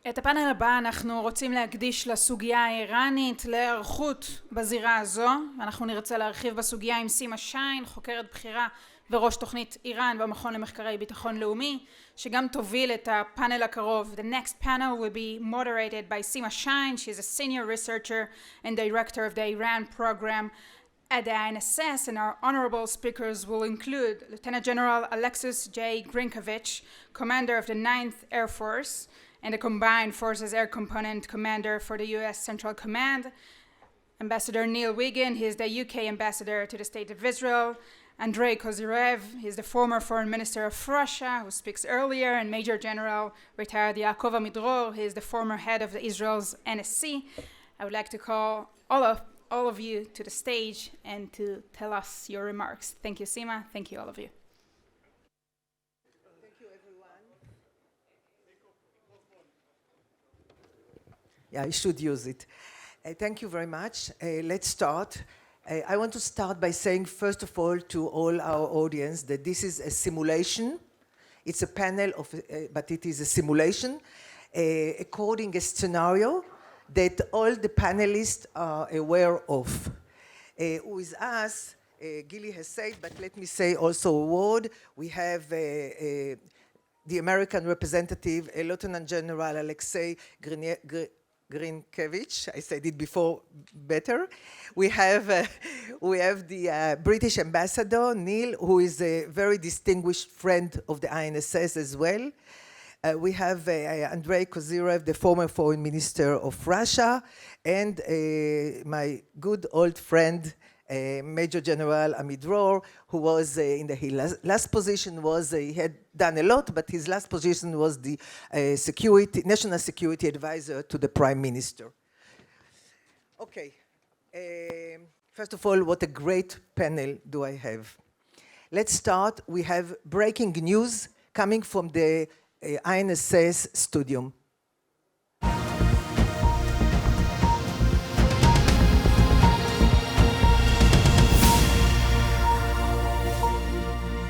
את הפאנל הבא אנחנו רוצים להקדיש לסוגיה האיראנית, להיערכות בזירה הזו. אנחנו נרצה להרחיב בסוגיה עם סימה שיין, חוקרת בכירה וראש תוכנית איראן במכון למחקרי ביטחון לאומי, שגם תוביל את הפאנל הקרוב. The next panel will be moderated by סימה שיין. She is a senior researcher and director of the Iran program at the INSS, and our honorable speakers will include Lieutenant General Alexis J. Grinkovich, commander of the 9th Air Force, and the Combined Forces Air Component Commander for the U.S. Central Command, Ambassador Neil Wiggin, he is the UK Ambassador to the State of Israel, Andrei Kozyrev, he is the former Foreign Minister of Russia, who speaks earlier, and Major General retired Ya'akov Amidror, he is the former head of Israel's NSC. I would like to call all of you to the stage and to tell us your remarks. Thank you, סימה. Thank you, all of you. Yeah, I should use it. Thank you very much. Let's start. I want to start by saying, first of all, to all our audience that this is a simulation. It's a panel, but it is a simulation according a scenario that all the panelists are aware of. With us, Gili has said, but let me say also a word. We have the American representative, Lieutenant General Alexei Grinkevic. I said it before better. We have the British ambassador, Neil, who is a very distinguished friend of the INSS as well. We have Andrei Kozyrev, the former foreign minister of Russia, and my good old friend, Major General Amidror, who was in the last position was he had done a lot, but his last position was the national security advisor to the prime minister. Okay, first of all, what a great panel do I have. Let's start. We have breaking news coming from the INSS studio.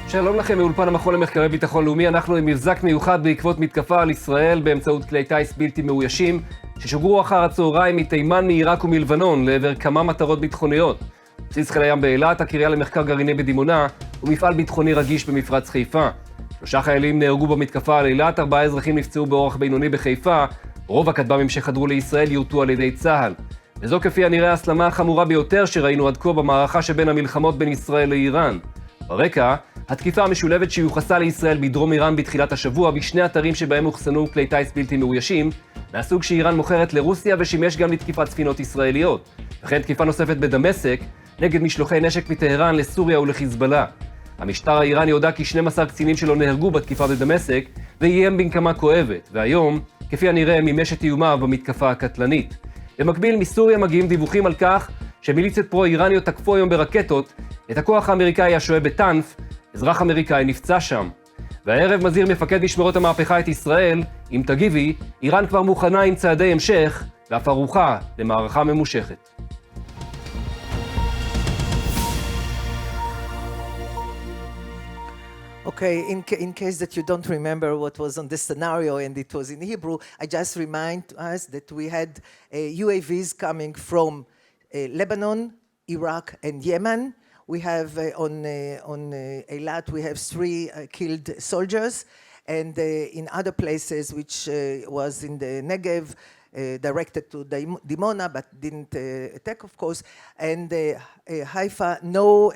שלום לכם מאולפן המכון למחקרי ביטחון לאומי. אנחנו עם מבזק מיוחד בעקבות מתקפה על ישראל באמצעות כלי טיס בלתי מאוישים ששוגרו אחר הצהריים מתימן, מעיראק ומלבנון לעבר כמה מטרות ביטחוניות. בסיס חיל הים באילת, הקריה למחקר גרעיני בדימונה ומפעל ביטחוני רגיש במפרץ חיפה. 3 חיילים נהרגו במתקפה על אילת, 4 אזרחים נפצעו באורח בינוני בחיפה. רוב הכטב"מים שחדרו לישראל יורטו על ידי צה"ל. וזו כפי הנראה ההסלמה החמורה ביותר שראינו עד כה במערכה שבין המלחמות בין ישראל לאיראן. ברקע, התקיפה המשולבת שיוחסה לישראל בדרום איראן בתחילת השבוע בשני אתרים שבהם הוחסנו כלי טיס בלתי מאוישים, מהסוג שאיראן מוכרת לרוסיה ושימש גם לתקיפת ספינות ישראליות. וכן תקיפה נוספת בדמשק נגד משלוחי נשק מטהרן לסוריה ולחיזבאללה. המשטר האיראני הודע כי 12 קצינים שלו נהרגו בתקיפה בדמשק ואיים בנקמה כואבת, והיום, כפי הנראה, מימש את איומיו במתקפה הקטלנית. במקביל, מסוריה מגיעים דיווחים על כך שמיליציות פרו-איראניות תקפו היום ברקטות את הכוח האמריקאי השוהה בטנף. אזרח אמריקאי נפצע שם. והערב מזהיר מפקד משמרות המהפכה את ישראל, אם תגיבי, איראן כבר מוכנה עם צעדי המשך ואף ערוכה למערכה ממושכת. Okay, in case that you don't remember what was on the scenario and it was in Hebrew, I just remind us that we had UAVs coming from Lebanon, Iraq and Yemen. We have on Eilat, we have 3 killed soldiers, and in other places, which was in the Negev, directed to Dimona, but didn't attack, of course, and Haifa, no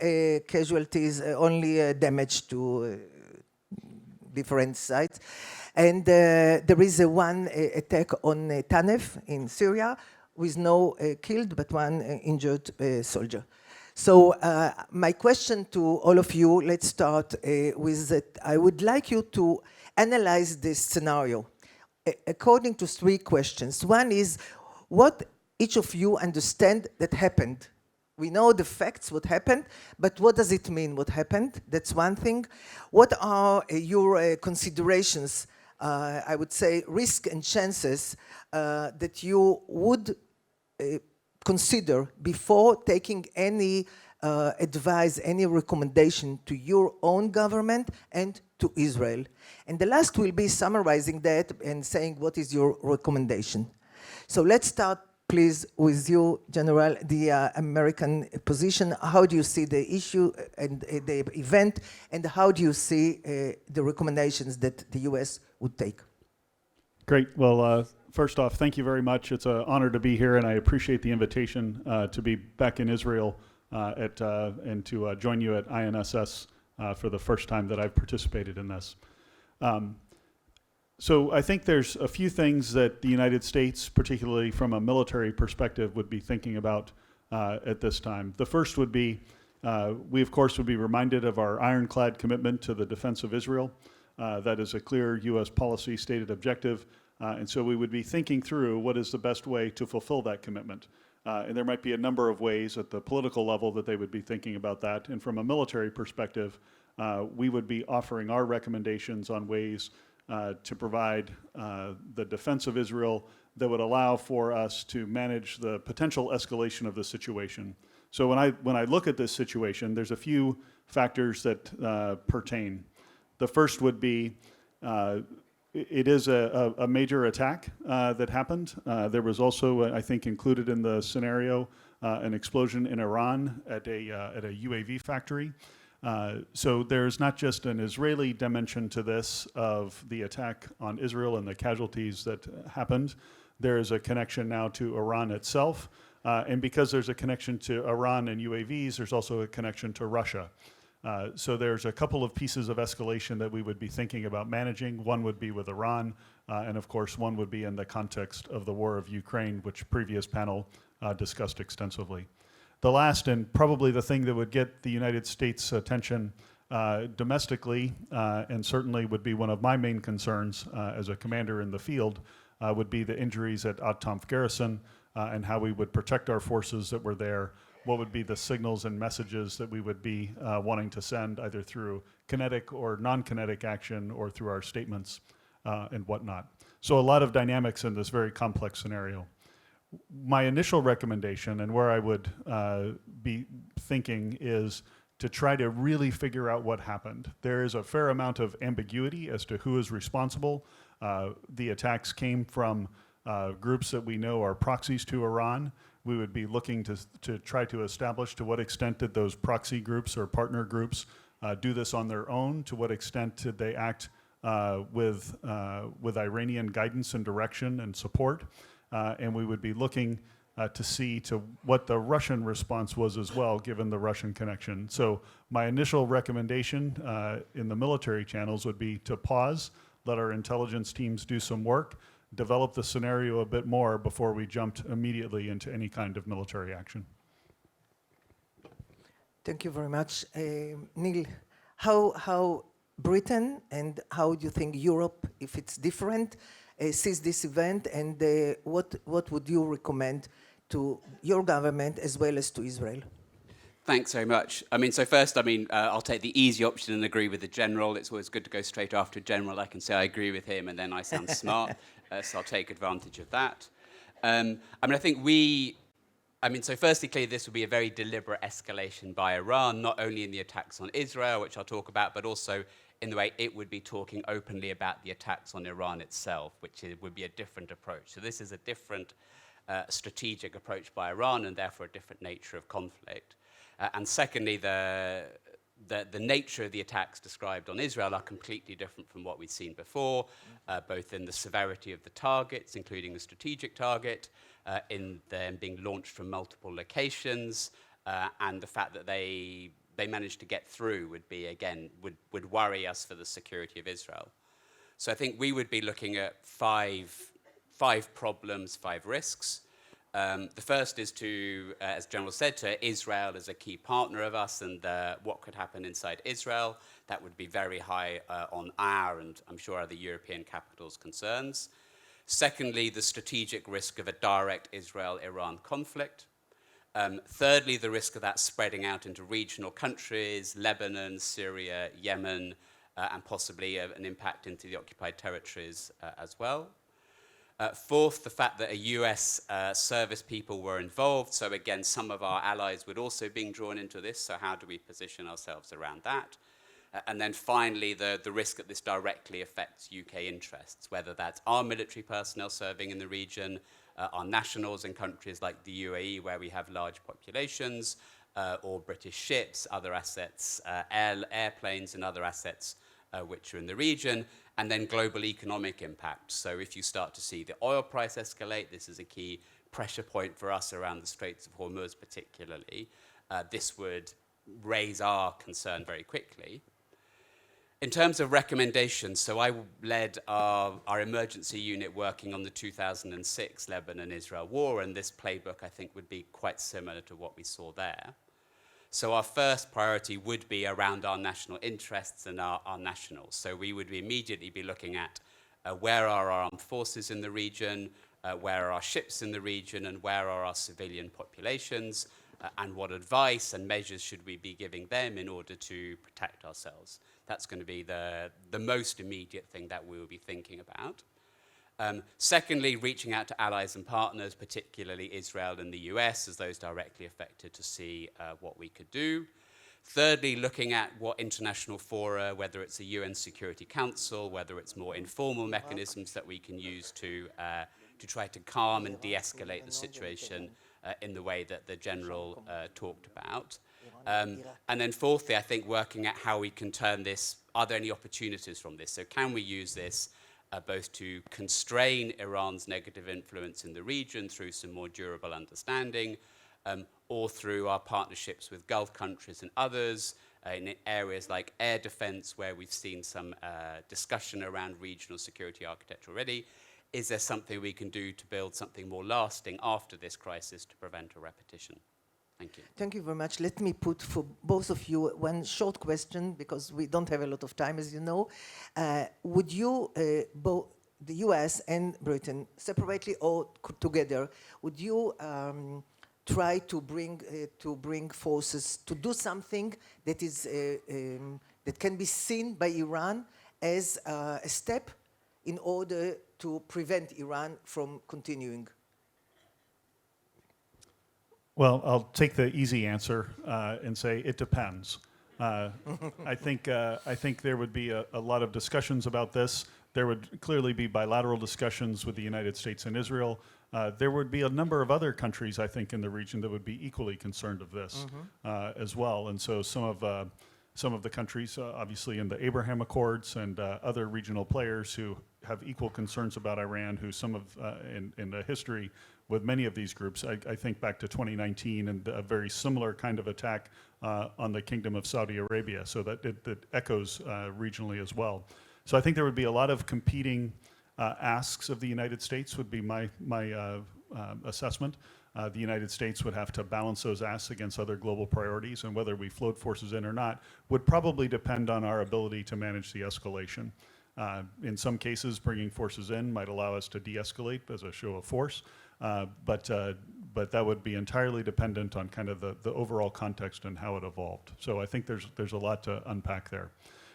casualties, only damage to different sites. And there is one attack on Tanef in Syria, with no killed, but 1 injured soldier. So my question to all of you, let's start with that. I would like you to analyze this scenario according to 3 questions. One is, what each of you understand that happened? We know the facts, what happened, but what does it mean, what happened? That's one thing. What are your considerations, I would say, risk and chances that you would consider before taking any advise any recommendation to your own government and to Israel. And the last will be summarizing that and saying what is your recommendation. So let's start, please, with you, General, the American position. How do you see the issue and the event, and how do you see the recommendations that the U.S. would take? Great. Well, first off, thank you very much. It's an honor to be here, and I appreciate the invitation to be back in Israel and to join you at INSS for the first time that I've participated in this. So I think there's a few things that the United States, particularly from a military perspective, would be thinking about at this time. The first would be, we of course would be reminded of our ironclad commitment to the defense of Israel. That is a clear U.S. policy stated objective, and so we would be thinking through what is the best way to fulfill that commitment. And there might be a number of ways at the political level that they would be thinking about that. And from a military perspective, we would be offering our recommendations on ways to provide the defense of Israel that would allow for us to manage the potential escalation of the situation. So when I look at this situation, there's a few factors that pertain. The first would be it is a major attack that happened. There was also, I think, included in the scenario an explosion in Iran at a UAV factory. So there's not just an Israeli dimension to this of the attack on Israel and the casualties that happened. There is a connection now to Iran itself. And because there's a connection to Iran and UAVs, there's also a connection to Russia. So there's a couple of pieces of escalation that we would be thinking about managing. One would be with Iran, and of course one would be in the context of the war of Ukraine, which previous panel discussed extensively. The last, and probably the thing that would get the United States' attention domestically, and certainly would be one of my main concerns as a commander in the field, would be the injuries at At-Tamf Garrison and how we would protect our forces that were there. What would be the signals and messages that we would be wanting to send either through kinetic or non-kinetic action or through our statements and whatnot. So a lot of dynamics in this very complex scenario. My initial recommendation and where I would be thinking is to try to really figure out what happened. There is a fair amount of ambiguity as to who is responsible. The attacks came from groups that we know are proxies to Iran. We would be looking to try to establish to what extent did those proxy groups or partner groups do this on their own? To what extent did they act with Iranian guidance and direction and support? And we would be looking to see to what the Russian response was as well, given the Russian connection. So my initial recommendation in the military channels would be to pause, let our intelligence teams do some work, develop the scenario a bit more before we jumped immediately into any kind of military action. Thank you very much. Neil, how Britain and how do you think Europe, if it's different, sees this event, and what would you recommend to your government as well as to Israel? Thanks very much. So first, I'll take the easy option and agree with the General. It's always good to go straight after a General. I can say I agree with him and then I sound smart, so I'll take advantage of that. So firstly, clearly this would be a very deliberate escalation by Iran, not only in the attacks on Israel, which I'll talk about, but also in the way it would be talking openly about the attacks on Iran itself, which would be a different approach. So this is a different strategic approach by Iran and therefore a different nature of conflict. And secondly, the nature of the attacks described on Israel are completely different from what we've seen before, both in the severity of the targets, including the strategic target, in them being launched from multiple locations, and the fact that they managed to get through would worry us for the security of Israel. So I think we would be looking at five problems, 5 risks. The first is to, as General said, to Israel as a key partner of us and what could happen inside Israel. That would be very high on our and I'm sure other European capitals' concerns. Secondly, the strategic risk of a direct Israel-Iran conflict. Thirdly, the risk of that spreading out into regional countries, Lebanon, Syria, Yemen, and possibly an impact into the occupied territories as well. Fourth, the fact that a US service people were involved. So again, some of our allies would also be drawn into this. So how do we position ourselves around that? And then finally, the risk that this directly affects UK interests, whether that's our military personnel serving in the region, our nationals in countries like the UAE, where we have large populations, or British ships, other assets, airplanes and other assets which are in the region, and then global economic impact. So if you start to see the oil price escalate, this is a key pressure point for us around the Straits of Hormuz particularly. This would raise our concern very quickly. In terms of recommendations, so I led our emergency unit working on the 2006 Lebanon-Israel war, and this playbook I think would be quite similar to what we saw there. So our first priority would be around our national interests and our nationals. So we would immediately be looking at where are our armed forces in the region, where are our ships in the region, and where are our civilian populations, and what advice and measures should we be giving them in order to protect ourselves. That's going to be the most immediate thing that we will be thinking about. Secondly, reaching out to allies and partners, particularly Israel and the US, as those directly affected, to see what we could do. Thirdly, looking at what international fora, whether it's a UN Security Council, whether it's more informal mechanisms that we can use to try to calm and de-escalate the situation in the way that the General talked about. And then fourthly, I think working at how we can turn this, are there any opportunities from this? So can we use this both to constrain Iran's negative influence in the region through some more durable understanding, or through our partnerships with Gulf countries and others in areas like air defense, where we've seen some discussion around regional security architecture already. Is there something we can do to build something more lasting after this crisis to prevent a repetition? Thank you. Thank you very much. Let me put for both of you one short question, because we don't have a lot of time, as you know. Would you, both the US and Britain, separately or together, would you try to bring forces to do something that is that can be seen by Iran as a step in order to prevent Iran from continuing? Well, I'll take the easy answer and say it depends. I think there would be a lot of discussions about this. There would clearly be bilateral discussions with the United States and Israel. There would be a number of other countries, I think, in the region that would be equally concerned of this as well. And so some of the countries, obviously in the Abraham Accords and other regional players who have equal concerns about Iran, who some of in the history with many of these groups, I think back to 2019 and a very similar kind of attack on the Kingdom of Saudi Arabia, so that it echoes regionally as well. So I think there would be a lot of competing asks of the United States, would be my assessment. The United States would have to balance those asks against other global priorities, and whether we float forces in or not would probably depend on our ability to manage the escalation. In some cases, bringing forces in might allow us to de-escalate as a show of force, but that would be entirely dependent on kind of the overall context and how it evolved. So I think there's a lot to unpack there.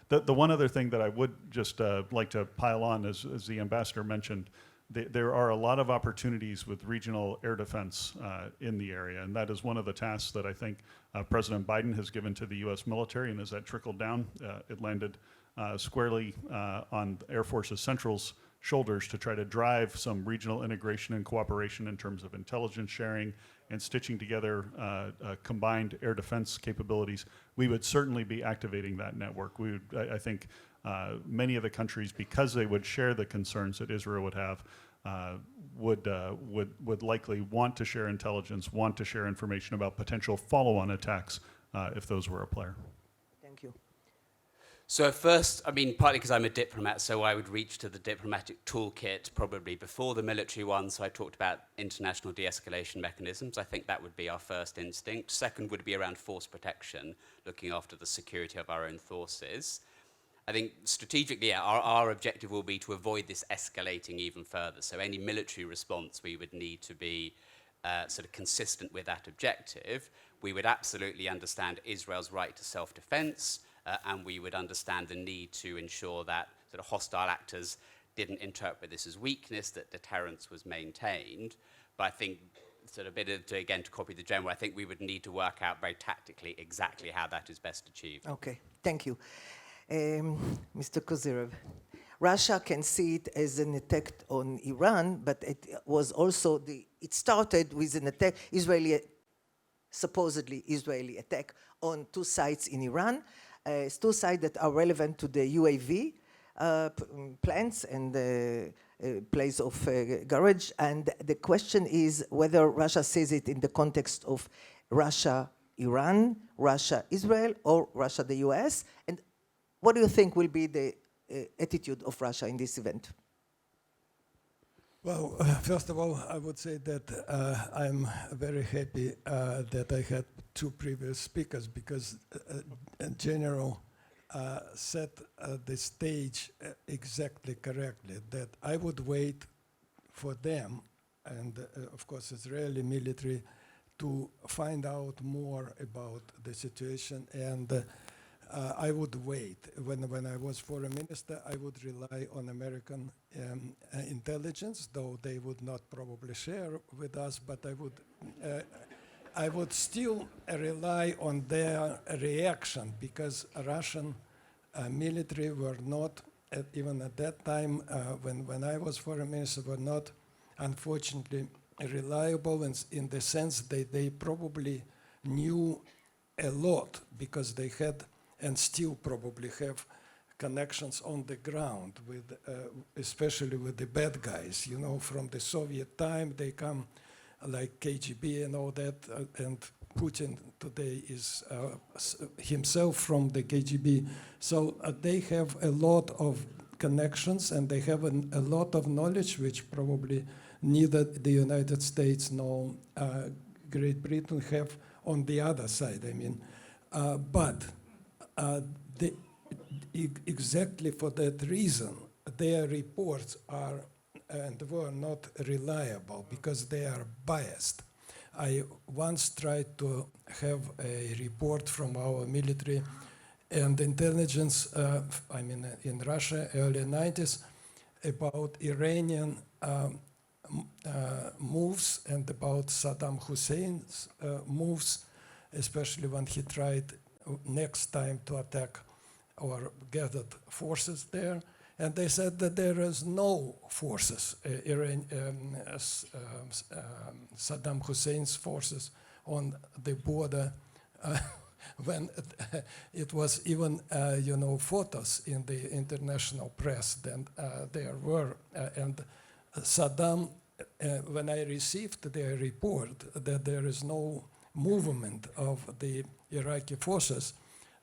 The one other thing that I would just like to pile on, as the ambassador mentioned, there are a lot of opportunities with regional air defense in the area, and that is one of the tasks that I think President Biden has given to the U.S. military, and as that trickled down, it landed squarely on Air Force's Central's shoulders to try to drive some regional integration and cooperation in terms of intelligence sharing and stitching together combined air defense capabilities. We would certainly be activating that network. I think many of the countries, because they would share the concerns that Israel would have, would likely want to share intelligence, want to share information about potential follow-on attacks if those were a player. Thank you. So first, I mean, partly because I'm a diplomat, so I would reach to the diplomatic toolkit probably before the military one. So I talked about international de-escalation mechanisms. I think that would be our first instinct. Second would be around force protection, looking after the security of our own forces. I think strategically, yeah, our objective will be to avoid this escalating even further. So any military response, we would need to be sort of consistent with that objective. We would absolutely understand Israel's right to self-defense, and we would understand the need to ensure that sort of hostile actors didn't interpret this as weakness, that deterrence was maintained. But I think, sort of again to copy the general, I think we would need to work out very tactically exactly how that is best achieved. Okay, thank you. Mr. Kozyrev, Russia can see it as an attack on Iran, but it was also it started with an attack, supposedly Israeli attack on two sites in Iran. It's two sites that are relevant to the UAV plants and place of garage. And the question is whether Russia sees it in the context of Russia-Iran, Russia-Israel, or Russia-the US. And what do you think will be the attitude of Russia in this event? Well, first of all, I would say that I'm very happy that I had two previous speakers, because General set the stage exactly correctly, that I would wait for them and, of course, Israeli military to find out more about the situation, and I would wait. When I was foreign minister, I would rely on American intelligence, though they would not probably share with us, but I would still rely on their reaction, because Russian military were not, even at that time, when I was foreign minister, were not, unfortunately, reliable in the sense that they probably knew a lot, because they had and still probably have connections on the ground with, especially with the bad guys. You know, from the Soviet time, they come like KGB and all that, and Putin today is himself from the KGB. So they have a lot of connections, and they have a lot of knowledge, which probably neither the United States nor Great Britain have on the other side. I mean, but exactly for that reason, their reports are and were not reliable, because they are biased. I once tried to have a report from our military and intelligence, in Russia, early 90s, about Iranian moves and about Saddam Hussein's moves, especially when he tried next time to attack or gathered forces there. And they said that there is no forces, Saddam Hussein's forces on the border, when it was even, photos in the international press. Then there were, and Saddam, when I received their report that there is no movement of the Iraqi forces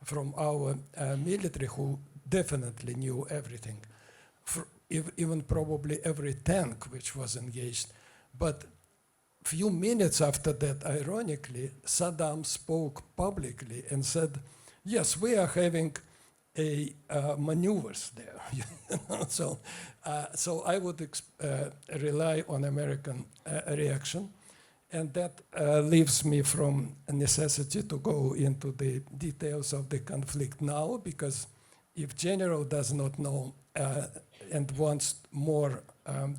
from our military, who definitely knew everything, even probably every tank which was engaged. But few minutes after that, ironically, Saddam spoke publicly and said, yes, we are having maneuvers there. So I would rely on American reaction. And that leaves me from a necessity to go into the details of the conflict now, because if General does not know and wants more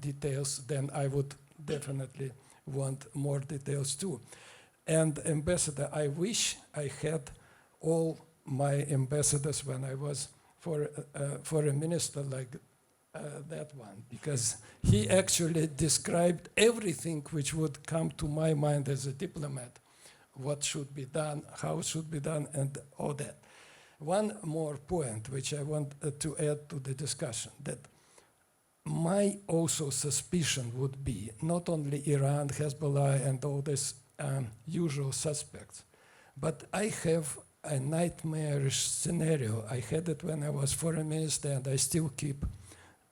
details, then I would definitely want more details too. And Ambassador, I wish I had all my ambassadors when I was foreign minister like that one, because he actually described everything which would come to my mind as a diplomat, what should be done, how it should be done, and all that. One more point which I want to add to the discussion, that my also suspicion would be not only Iran, Hezbollah, and all these usual suspects, but I have a nightmarish scenario. I had it when I was foreign minister, and I still keep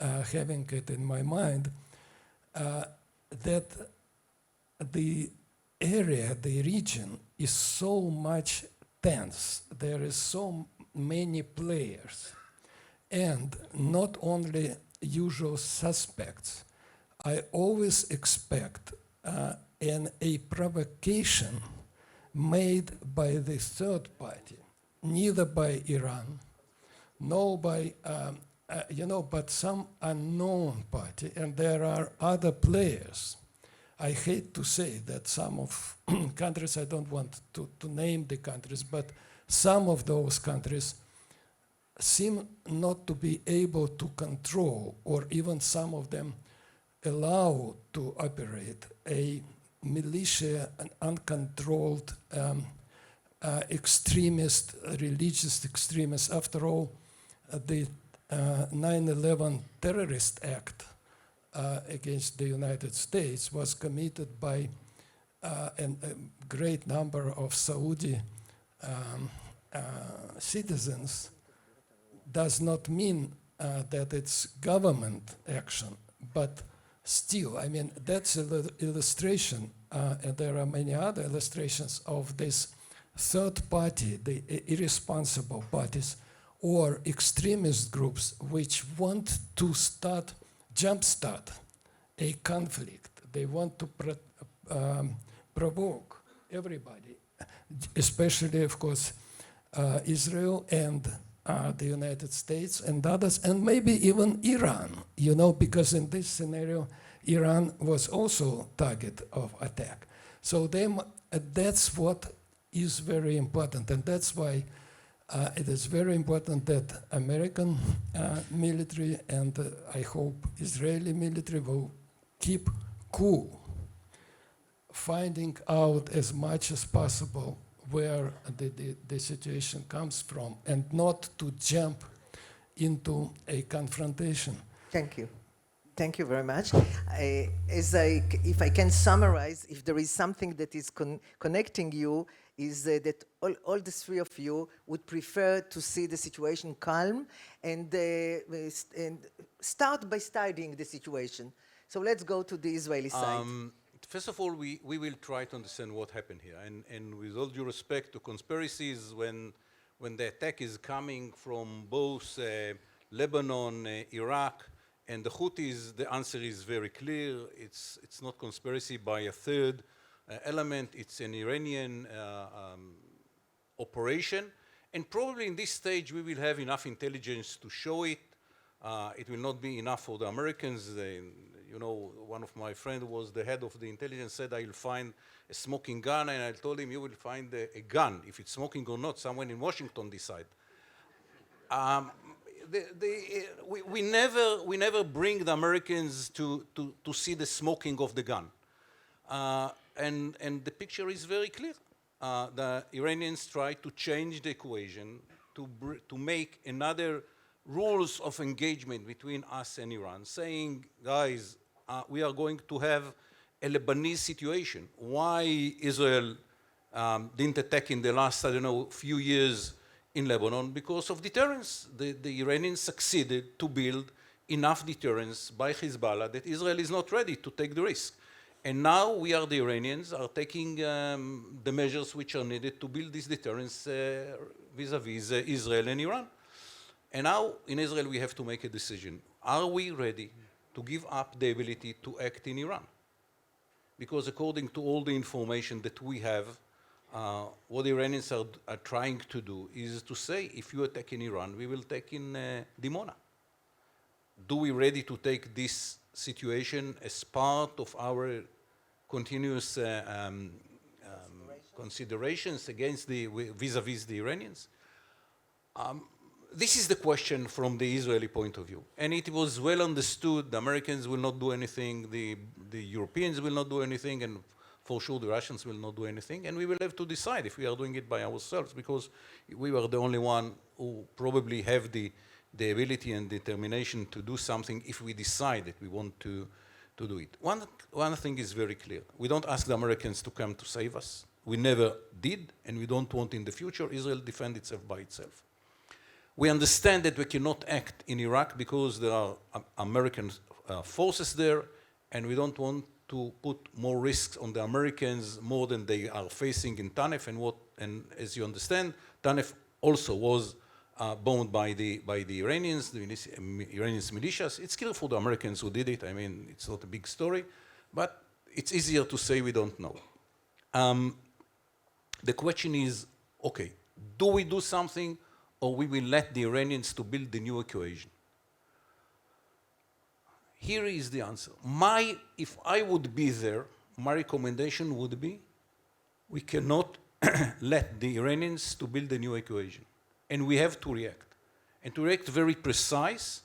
having it in my mind, that the area, the region, is so much tense. There is so many players, and not only usual suspects. I always expect a provocation made by the third party, neither by Iran, nor by you know, but some unknown party, and there are other players. I hate to say that some of countries, I don't want to name the countries, but some of those countries seem not to be able to control, or even some of them allow to operate a militia, an uncontrolled extremist, religious extremists. After all, the 9/11 Terrorist Act against the United States was committed by a great number of Saudi citizens. Does not mean that it's government action, but still, I mean, that's an illustration, and there are many other illustrations of this third party, the irresponsible parties, or extremist groups which want to jumpstart a conflict. They want to provoke everybody, especially, of course, Israel and the United States and others, and maybe even Iran, you know, because in this scenario, Iran was also target of attack. So that's what is very important, and that's why it is very important that American military and I hope Israeli military will keep cool, finding out as much as possible where the situation comes from, and not to jump into a confrontation. Thank you. Thank you very much. If I can summarize, if there is something that is connecting you, is that all the three of you would prefer to see the situation calm and start by studying the situation. So let's go to the Israeli side. First of all, we will try to understand what happened here. And with all due respect to conspiracies, when the attack is coming from both Lebanon, Iraq, and the Houthis, the answer is very clear. It's not conspiracy by a third element. It's an Iranian operation. And probably in this stage, we will have enough intelligence to show it. It will not be enough for the Americans. You know, one of my friends was the head of the intelligence, said, I'll find a smoking gun, and I told him, you will find a gun. If it's smoking or not, someone in Washington decide. We never bring the Americans to see the smoking of the gun. And the picture is very clear. The Iranians try to change the equation to make another rules of engagement between us and Iran, saying, guys, we are going to have a Lebanese situation. Why Israel didn't attack in the last, I don't know, few years in Lebanon? Because of deterrence. The Iranians succeeded to build enough deterrence by Hezbollah that Israel is not ready to take the risk. And now we are, the Iranians, are taking the measures which are needed to build this deterrence vis-a-vis Israel and Iran. And now, in Israel, we have to make a decision. Are we ready to give up the ability to act in Iran? Because according to all the information that we have, what the Iranians are trying to do is to say, if you attack in Iran, we will take in Dimona. Do we ready to take this situation as part of our continuous considerations against vis-a-vis the Iranians? This is the question from the Israeli point of view. And it was well understood, the Americans will not do anything, the Europeans will not do anything, and for sure the Russians will not do anything, and we will have to decide if we are doing it by ourselves, because we were the only one who probably have the ability and determination to do something if we decide that we want to do it. One thing is very clear. We don't ask the Americans to come to save us. We never did, and we don't want in the future Israel defend itself by itself. We understand that we cannot act in Iraq because there are American forces there, and we don't want to put more risks on the Americans more than they are facing in Tanef. And as you understand, Tanef also was bombed by the Iranians, the Iranians militias. It's clear for the Americans who did it. I mean, it's not a big story, but it's easier to say we don't know. The question is, okay, do we do something, or we will let the Iranians to build the new equation? here is the answer. If I would be there, my recommendation would be, we cannot let the Iranians to build a new equation. And we have to react. And to react very precise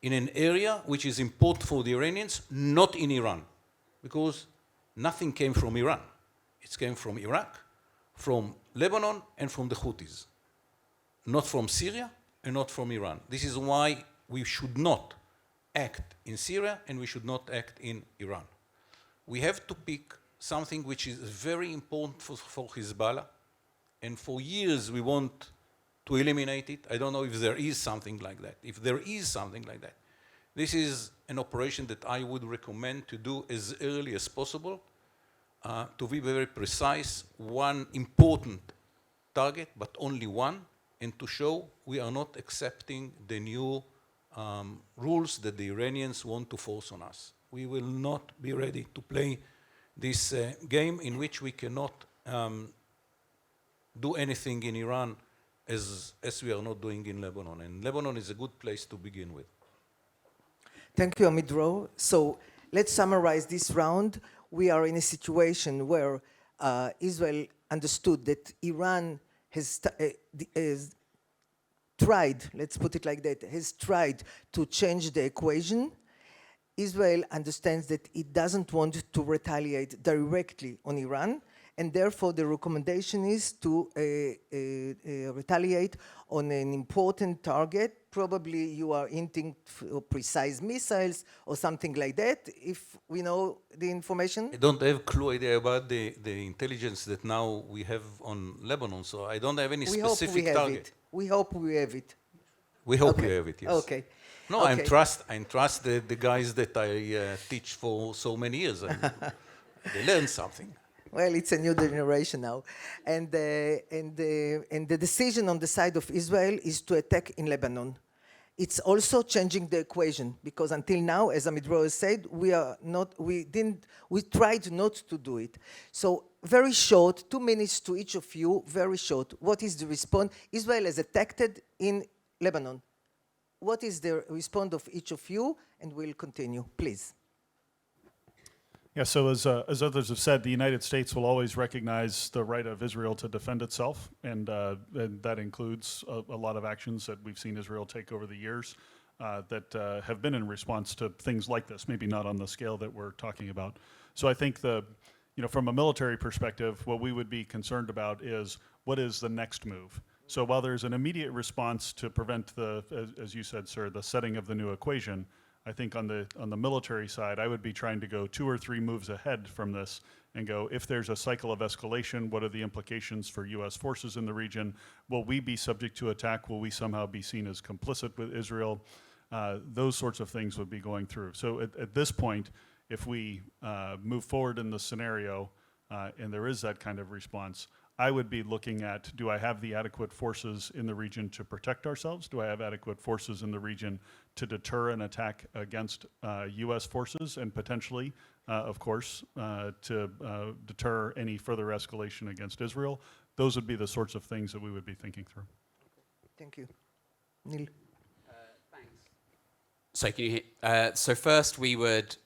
in an area which is important for the Iranians, not in Iran. Because nothing came from Iran. It came from Iraq, from Lebanon, and from the Houthis. Not from Syria and not from Iran. This is why we should not act in Syria and we should not act in Iran. We have to pick something which is very important for Hezbollah, and for years we want to eliminate it. I don't know if there is something like that. If there is something like that, this is an operation that I would recommend to do as early as possible, to be very precise, one important target, but only one, and to show we are not accepting the new rules that the Iranians want to force on us. We will not be ready to play this game in which we cannot do anything in Iran as we are not doing in Lebanon. And Lebanon is a good place to begin with. Thank you, Amidro. So let's summarize this round. We are in a situation where Israel understood that Iran has tried, let's put it like that, has tried to change the equation. Israel understands that it doesn't want to retaliate directly on Iran, and therefore the recommendation is to retaliate on an important target. Probably you are hinting for precise missiles or something like that, if we know the information. I don't have clue idea about the intelligence that now we have on Lebanon, so I don't have any specific target. We hope we have it. We hope Okay. we have it, yes. Okay. No, Okay. I trust the guys that I teach for so many years. And they learn something. Well, it's a new generation now. And the decision on the side of Israel is to attack in Lebanon. It's also changing the equation, because until now, as Amidror said, we tried not to do it. So very short, 2 minutes to each of you, very short. What is the response? Israel has attacked in Lebanon. What is the response of each of you? And we'll continue, please. Yeah, so as others have said, the United States will always recognize the right of Israel to defend itself, and that includes a lot of actions that we've seen Israel take over the years that have been in response to things like this, maybe not on the scale that we're talking about. So I think from a military perspective, what we would be concerned about is what is the next move. So while there's an immediate response to prevent as you said, sir, the setting of the new equation, I think on the military side, I would be trying to go 2 or 3 moves ahead from this and go, if there's a cycle of escalation, what are the implications for U.S. forces in the region? Will we be subject to attack? Will we somehow be seen as complicit with Israel? Those sorts of things would be going through. So at this point, if we move forward in the scenario and there is that kind of response, I would be looking at, do I have the adequate forces in the region to protect ourselves? Do I have adequate forces in the region to deter an attack against U.S. forces and potentially, of course, to deter any further escalation against Israel? Those would be the sorts of things that we would be thinking through. Thank you. Neil. Thanks. So can you hear? So first we would,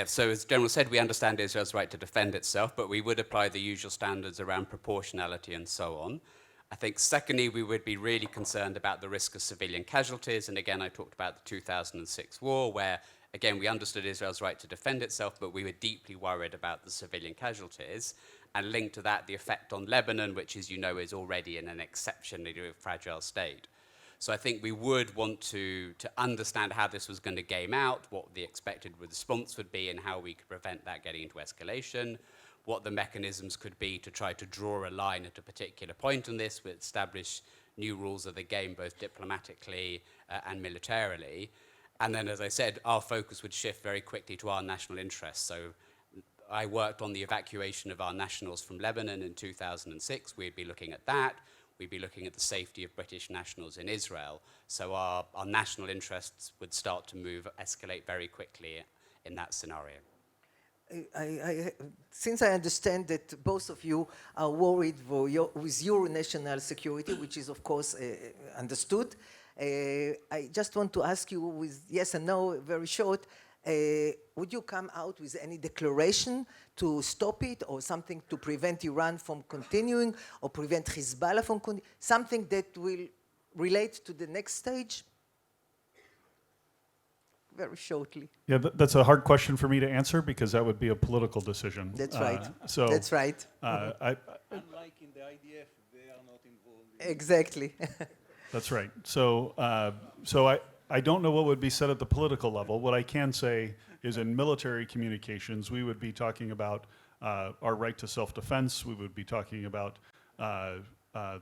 so as General said, we understand Israel's right to defend itself, but we would apply the usual standards around proportionality and so on. I think secondly, we would be really concerned about the risk of civilian casualties. And again, I talked about the 2006 war, where, again, we understood Israel's right to defend itself, but we were deeply worried about the civilian casualties. And linked to that, the effect on Lebanon, which, as you know, is already in an exceptionally fragile state. So I think we would want to understand how this was going to game out, what the expected response would be, and how we could prevent that getting into escalation, what the mechanisms could be to try to draw a line at a particular point on this, but establish new rules of the game, both diplomatically and militarily. And then, as I said, our focus would shift very quickly to our national interests. So I worked on the evacuation of our nationals from Lebanon in 2006. We'd be looking at that. We'd be looking at the safety of British nationals in Israel. So our national interests would start to escalate very quickly in that scenario. Since I understand that both of you are worried with your national security, which is of course understood, I just want to ask you with yes and no, very short, would you come out with any declaration to stop it, or something to prevent Iran from continuing, or prevent Hezbollah from continuing, something that will relate to the next stage? Very shortly. Yeah, that's a hard question for me to answer because that would be a political decision. That's right. So That's right. Unlike in the IDF, they are not involved. Exactly. That's right. So, I don't know what would be said at the political level. What I can say is in military communications, we would be talking about our right to self-defense. We would be talking about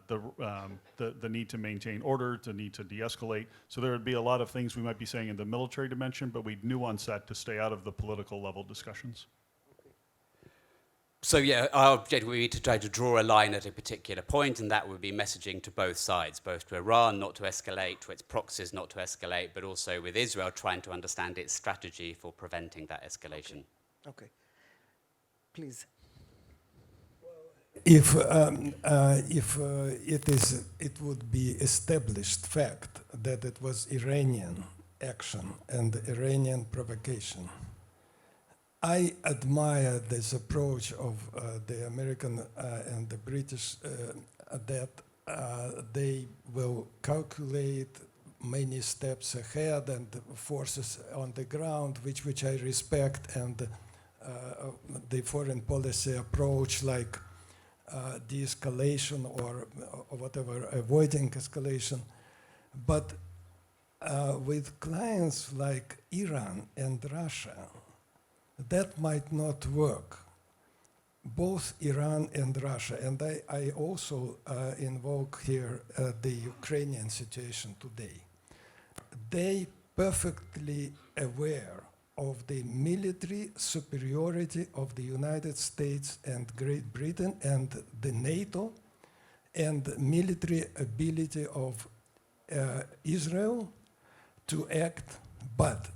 the need to maintain order, the need to de-escalate. So there would be a lot of things we might be saying in the military dimension, but we'd nuance that to stay out of the political level discussions. So yeah, our objective would be to try to draw a line at a particular point, and that would be messaging to both sides, both to Iran not to escalate, to its proxies not to escalate, but also with Israel trying to understand its strategy for preventing that escalation. Okay. Please. If it would be established fact that it was Iranian action and Iranian provocation, I admire this approach of the American and the British that they will calculate many steps ahead and forces on the ground, which I respect, and the foreign policy approach like de-escalation or whatever, avoiding escalation. But with clients like Iran and Russia, that might not work. Both Iran and Russia, and I also invoke here the Ukrainian situation today. They perfectly aware of the military superiority of the United States and Great Britain and the NATO, and military ability of Israel to act, but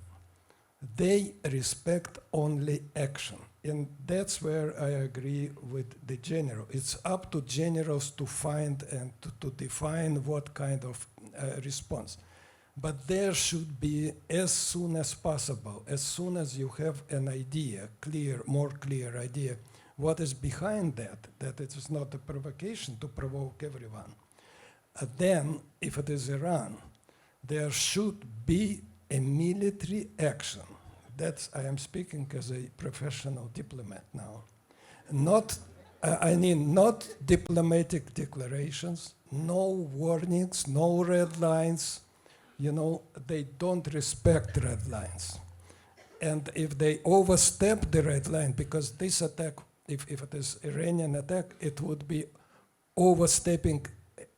they respect only action. And that's where I agree with the general. It's up to generals to find and to define what kind of response. But there should be, as soon as possible, as soon as you have an idea, more clear idea, what is behind that it is not a provocation to provoke everyone. Then, if it is Iran, there should be a military action. I am speaking as a professional diplomat now. Not diplomatic declarations, no warnings, no red lines. You know, they don't respect red lines. And if they overstep the red line, because this attack, if it is Iranian attack, it would be overstepping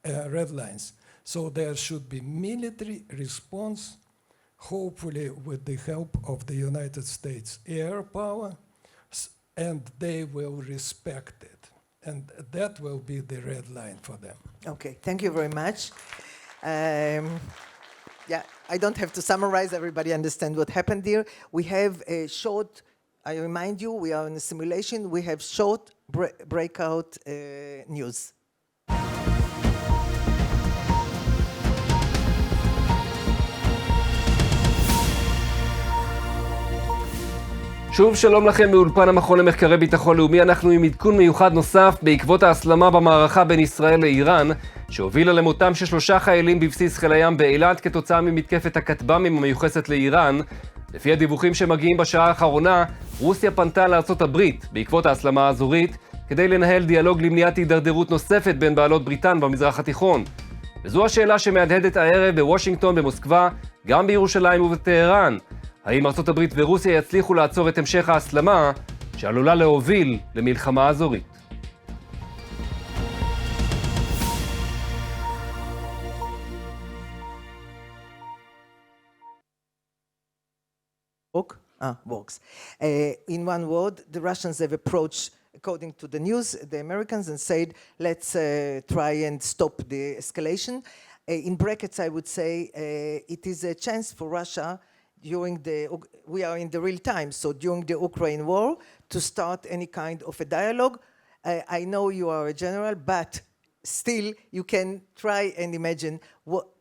red lines. So there should be military response, hopefully with the help of the United States air power, and they will respect it. And that will be the red line for them. Okay, thank you very much. Yeah, I don't have to summarize, everybody understands what happened here. We have a short, I remind you, we are in a simulation, we have short breakout news. שוב שלום לכם מאולפן המכון למחקרי ביטחון לאומי. אנחנו עם עדכון מיוחד נוסף בעקבות ההסלמה במערכה בין ישראל לאיראן, שהובילה למותם של 3 חיילים בבסיס חיל הים באילת כתוצאה ממתקפת הכטב"מים המיוחסת לאיראן. לפי הדיווחים שמגיעים בשעה האחרונה, רוסיה פנתה לארצות הברית בעקבות ההסלמה האזורית כדי לנהל דיאלוג למניעת הידרדרות נוספת בין בעלות בריטן במזרח התיכון. וזו השאלה שמהדהדת הערב בוושינגטון, במוסקבה, גם בירושלים ובטהרן. האם ארצות הברית ורוסיה יצליחו לעצור את המשך ההסלמה שעלולה להוביל למלחמה אזורית? Works. In one word, the Russians have approached, according to the news, the Americans and said, let's try and stop the escalation. In brackets, I would say it is a chance for Russia we are in the real time, so during the Ukraine war, to start any kind of a dialogue. I know you are a general, but still you can try and imagine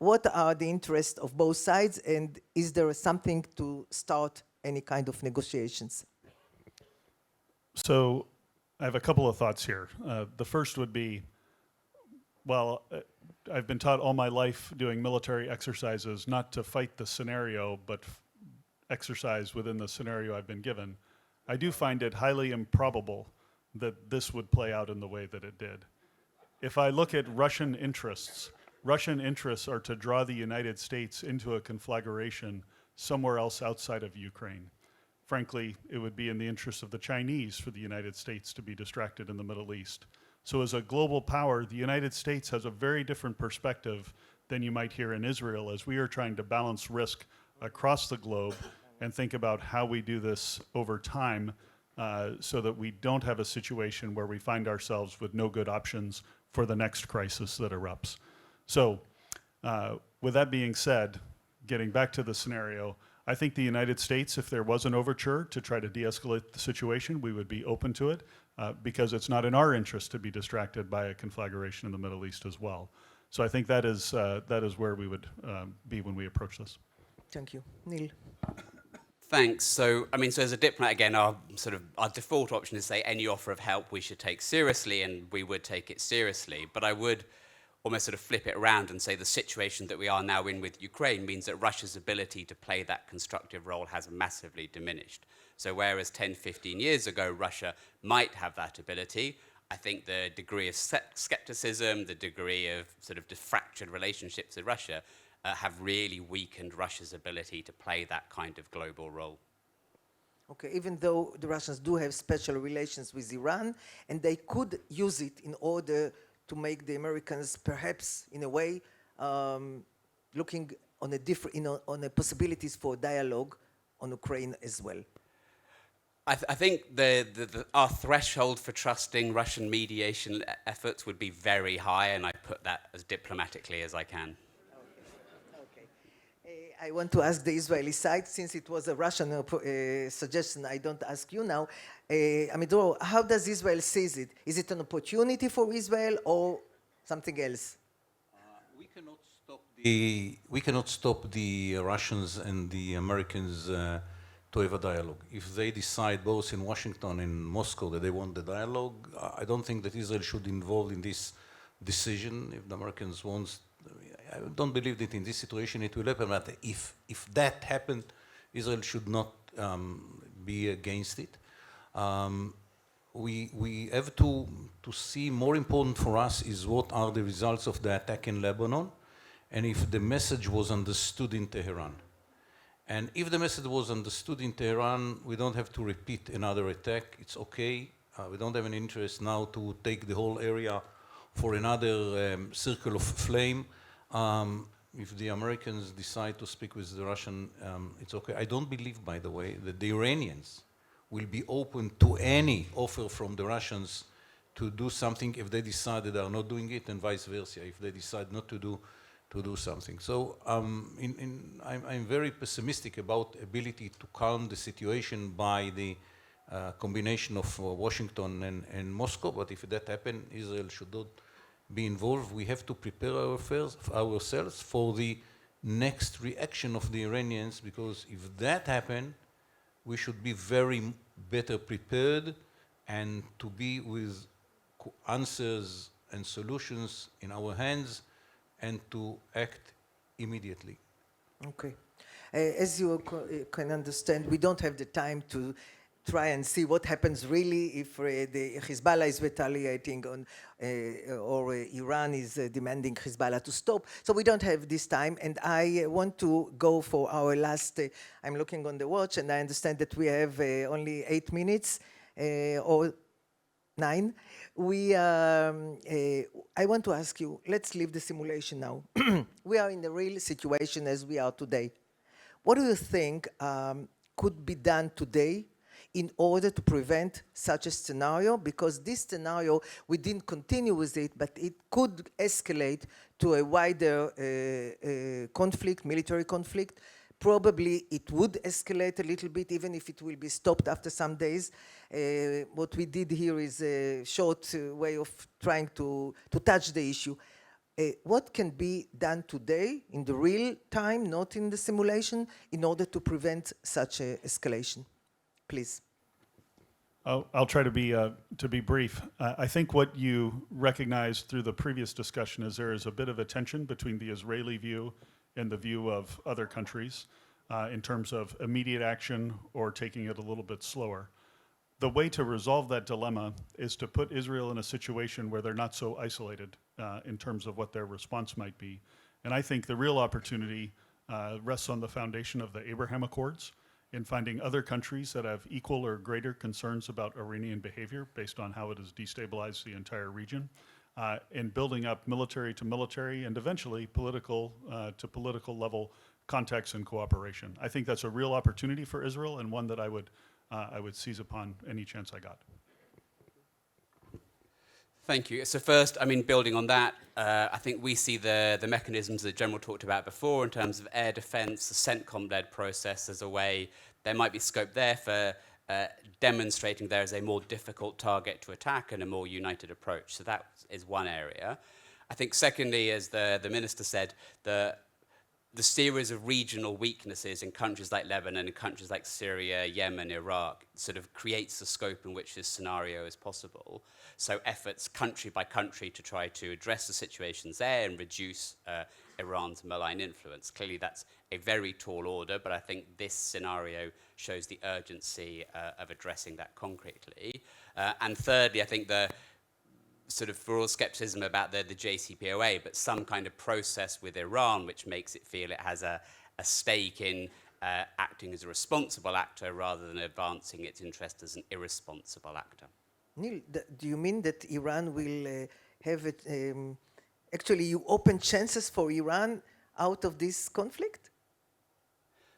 what are the interests of both sides, and is there something to start any kind of negotiations. So I have a couple of thoughts here. The first would be, well, I've been taught all my life doing military exercises not to fight the scenario, but exercise within the scenario I've been given. I do find it highly improbable that this would play out in the way that it did. If I look at Russian interests are to draw the United States into a conflagration somewhere else outside of Ukraine. Frankly, it would be in the interest of the Chinese for the United States to be distracted in the Middle East. So as a global power, the United States has a very different perspective than you might hear in Israel, as we are trying to balance risk across the globe and think about how we do this over time so that we don't have a situation where we find ourselves with no good options for the next crisis that erupts. So with that being said, getting back to the scenario, I think the United States, if there was an overture to try to de-escalate the situation, we would be open to it because it's not in our interest to be distracted by a conflagration in the Middle East as well. So I think that is where we would be when we approach this. Thank you. Neil. Thanks. So, I mean, so as a diplomat, again, our default option is to say any offer of help we should take seriously, and we would take it seriously. But I would almost sort of flip it around and say the situation that we are now in with Ukraine means that Russia's ability to play that constructive role has massively diminished. So whereas 10, 15 years ago, Russia might have that ability, I think the degree of skepticism, the degree of sort of fractured relationships with Russia have really weakened Russia's ability to play that kind of global role. Okay, even though the Russians do have special relations with Iran, and they could use it in order to make the Americans perhaps, in a way, looking on on the possibilities for dialogue on Ukraine as well. I think our threshold for trusting Russian mediation efforts would be very high, and I put that as diplomatically as I can. Okay. I want to ask the Israeli side, since it was a Russian suggestion, I don't ask you now. Amidro, how does Israel see it? Is it an opportunity for Israel or something else? We cannot stop the Russians and the Americans to have a dialogue. If they decide both in Washington and Moscow that they want the dialogue, I don't think that Israel should involve in this decision. If the Americans want, I don't believe that in this situation it will happen, but if that happened, Israel should not be against it. We have to see, more important for us is what are the results of the attack in Lebanon, and if the message was understood in Tehran. And if the message was understood in Tehran, we don't have to repeat another attack. It's okay. We don't have an interest now to take the whole area for another circle of flame. If the Americans decide to speak with the Russian, it's okay. I don't believe, by the way, that the Iranians will be open to any offer from the Russians to do something if they decide that they are not doing it, and vice versa, if they decide not to do something. So I'm very pessimistic about ability to calm the situation by the combination of Washington and Moscow, but if that happens, Israel should not be involved. We have to prepare ourselves for the next reaction of the Iranians, because if that happens, we should be very better prepared and to be with answers and solutions in our hands and to act immediately. Okay. As you can understand, we don't have the time to try and see what happens really if the Hezbollah is retaliating on or Iran is demanding Hezbollah to stop. So we don't have this time, and I want to go for our last, I'm looking on the watch, and I understand that we have only 8 minutes or 9. I want to ask you, let's leave the simulation now. We are in the real situation as we are today. What do you think could be done today in order to prevent such a scenario? Because this scenario, we didn't continue with it, but it could escalate to a wider conflict, military conflict. Probably it would escalate a little bit, even if it will be stopped after some days. What we did here is a short way of trying to touch the issue. what can be done today in the real time, not in the simulation, in order to prevent such an escalation? Please. I'll try to be brief. I think what you recognized through the previous discussion is there is a bit of a tension between the Israeli view and the view of other countries in terms of immediate action or taking it a little bit slower. The way to resolve that dilemma is to put Israel in a situation where they're not so isolated in terms of what their response might be. And I think the real opportunity rests on the foundation of the Abraham Accords, in finding other countries that have equal or greater concerns about Iranian behavior based on how it has destabilized the entire region, and building up military to military and eventually political to political level contacts and cooperation. I think that's a real opportunity for Israel and one that I would seize upon any chance I got. Thank you. So first, I mean, building on that, I think we see the mechanisms that General talked about before in terms of air defense, the CENTCOM-led process as a way. There might be scope there for demonstrating there is a more difficult target to attack and a more united approach. So that is one area. I think secondly, as the minister said, the series of regional weaknesses in countries like Lebanon and countries like Syria, Yemen, Iraq sort of creates the scope in which this scenario is possible. So efforts country by country to try to address the situations there and reduce Iran's malign influence. Clearly that's a very tall order, but I think this scenario shows the urgency of addressing that concretely. And thirdly, I think the sort of for all skepticism about the JCPOA, but some kind of process with Iran which makes it feel it has a stake in acting as a responsible actor rather than advancing its interest as an irresponsible actor. Neil, do you mean that Iran will have it, actually you open chances for Iran out of this conflict?